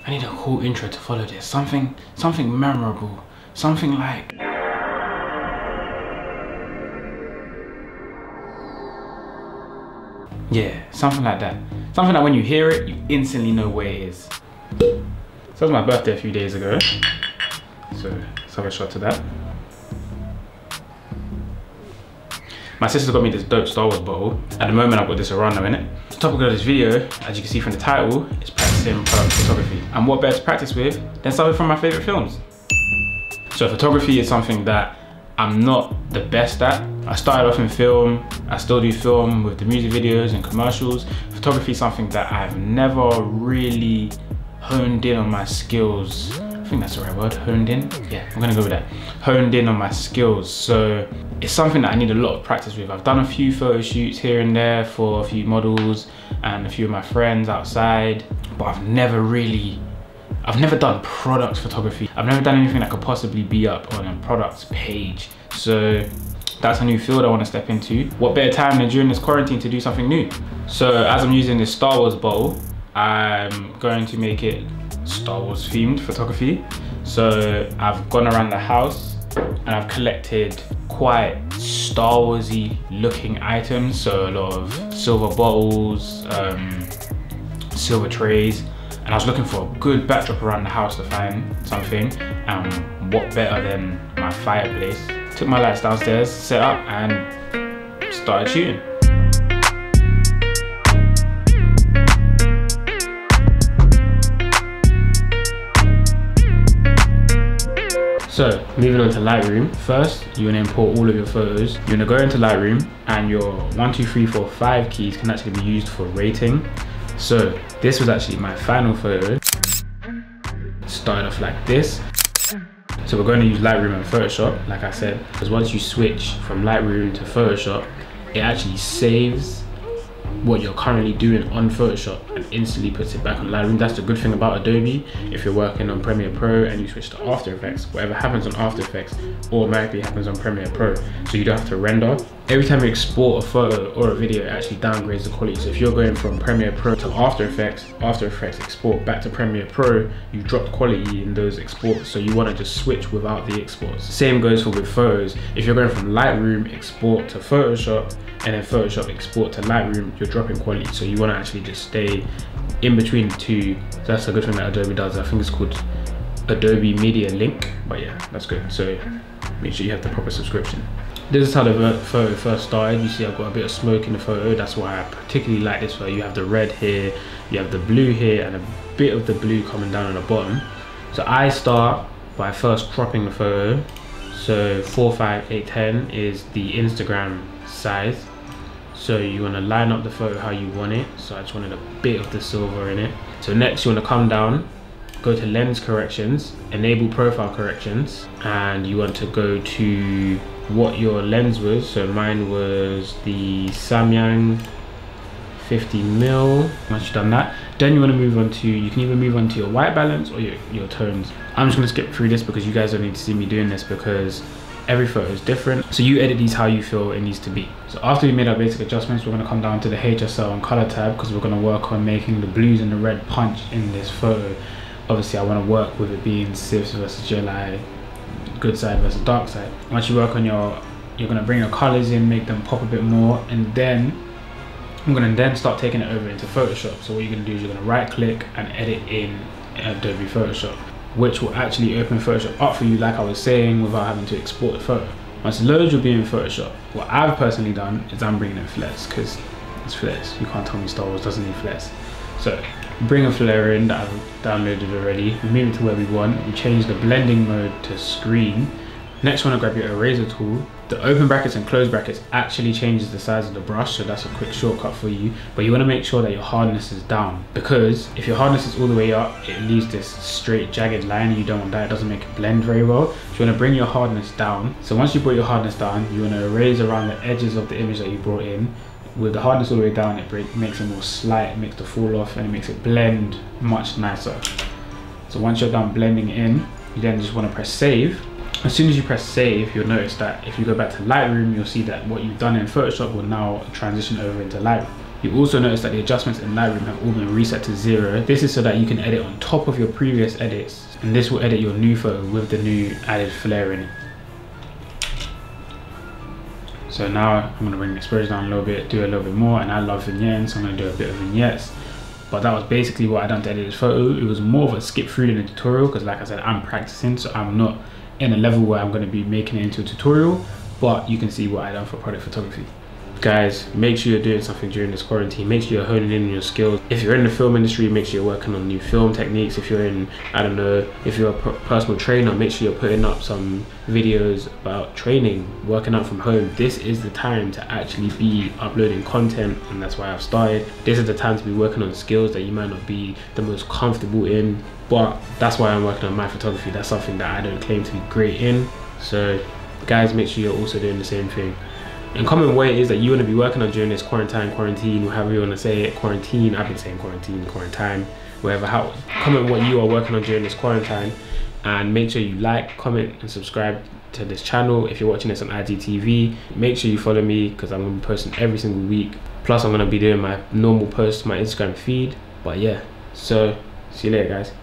I need a cool intro to follow this. Something memorable. Something like... yeah, something like that. Something that when you hear it, you instantly know where it is. So it was my birthday a few days ago. So let's have a shot to that. My sister got me this dope Star Wars bottle. At the moment, I've got this Arano in it. The topic of this video, as you can see from the title, is practicing product photography. And what better to practice with than something from my favorite films? So photography is something that I'm not the best at. I started off in film, I still do film with the music videos and commercials. Photography is something that I've never really honed in on my skills. I think that's the right word, honed in? Yeah, I'm gonna go with that. Honed in on my skills. So it's something that I need a lot of practice with. I've done a few photo shoots here and there for a few models and a few of my friends outside, but I've never done product photography. I've never done anything that could possibly be up on a product page. So that's a new field I want to step into. What better time than during this quarantine to do something new? So as I'm using this Star Wars bowl, I'm going to make it Star Wars themed photography. So I've gone around the house and I've collected quite Star Warsy looking items. So a lot of silver bottles, silver trays, and I was looking for a good backdrop around the house to find something. What better than my fireplace? Took my lights downstairs, set up, and started shooting. So, moving on to Lightroom. First, you want to import all of your photos. You want to go into Lightroom, and your 1, 2, 3, 4, 5 keys can actually be used for rating. So, this was actually my final photo. Started off like this. So we're going to use Lightroom and Photoshop, like I said, because once you switch from Lightroom to Photoshop, it actually saves what you're currently doing on Photoshop and instantly puts it back on Lightroom. That's the good thing about Adobe. If you're working on Premiere Pro and you switch to After Effects, whatever happens on After Effects automatically happens on Premiere Pro, so you don't have to render. Every time you export a photo or a video, it actually downgrades the quality. So if you're going from Premiere Pro to After Effects export back to Premiere Pro, you drop quality in those exports, so you want to just switch without the exports. Same goes for with photos. If you're going from Lightroom export to Photoshop and then Photoshop export to Lightroom, you're dropping quality, so you want to actually just stay in between the two. So that's a good thing that Adobe does. I think it's called Adobe Media Link, but yeah, that's good. So make sure you have the proper subscription. This is how the photo first started. You see I've got a bit of smoke in the photo. That's why I particularly like this photo. You have the red here, you have the blue here, and a bit of the blue coming down on the bottom. So I start by first cropping the photo. So 4:5:8:10 is the Instagram size. So you want to line up the photo how you want it. So I just wanted a bit of the silver in it. So next you want to come down, go to lens corrections, enable profile corrections, and you want to go to what your lens was. So mine was the Samyang 50mm. Once you've done that, then you want to move on to, you can either move on to your white balance or your tones. I'm just going to skip through this because you guys don't need to see me doing this because every photo is different. So you edit these how you feel it needs to be. So after we made our basic adjustments, we're going to come down to the HSL and color tab because we're going to work on making the blues and the red punch in this photo. Obviously I want to work with it being Sifs versus July, good side versus dark side. Once you work on you're going to bring your colors in, make them pop a bit more, and then I'm going to then start taking it over into Photoshop. So what you're going to do is you're going to right click and edit in Adobe Photoshop, which will actually open Photoshop up for you, like I was saying, without having to export the photo. Once it loads, you'll be in Photoshop. What I've personally done is I'm bringing in flares because it's flares. You can't tell me Star Wars doesn't need flares. So bring a flare in that I've downloaded already, move it to where we want, and change the blending mode to screen. Next, you want to grab your eraser tool. The open brackets and close brackets actually changes the size of the brush, so that's a quick shortcut for you. But you want to make sure that your hardness is down, because if your hardness is all the way up, it leaves this straight jagged line, and you don't want that. It doesn't make it blend very well. So you want to bring your hardness down. So once you brought your hardness down, you want to erase around the edges of the image that you brought in. With the hardness all the way down, it makes it more slight, it makes the fall off, and it makes it blend much nicer. So once you're done blending in, you then just want to press save. As soon as you press save, you'll notice that if you go back to Lightroom, you'll see that what you've done in Photoshop will now transition over into Lightroom. You also notice that the adjustments in Lightroom have all been reset to 0. This is so that you can edit on top of your previous edits, and this will edit your new photo with the new added flare in it. So now I'm gonna bring the exposure down a little bit, do a little bit more, and I love vignettes, so I'm gonna do a bit of vignettes. But that was basically what I done to edit this photo. It was more of a skip through than a tutorial, because like I said, I'm practicing, so I'm not in a level where I'm gonna be making it into a tutorial, but you can see what I done for product photography. Guys, make sure you're doing something during this quarantine. Make sure you're honing in on your skills. If you're in the film industry, make sure you're working on new film techniques. If you're in, I don't know, if you're a personal trainer, make sure you're putting up some videos about training, working out from home. This is the time to actually be uploading content, and that's why I've started. This is the time to be working on skills that you might not be the most comfortable in, but that's why I'm working on my photography. That's something that I don't claim to be great in. So guys, make sure you're also doing the same thing. And comment what it is that you want to be working on during this quarantine, however you want to say it, quarantine. I've been saying quarantine, whatever. Comment what you are working on during this quarantine, and make sure you like, comment, and subscribe to this channel. If you're watching this on IGTV, make sure you follow me, because I'm going to be posting every single week. Plus, I'm going to be doing my normal posts, my Instagram feed. But yeah, so see you later, guys.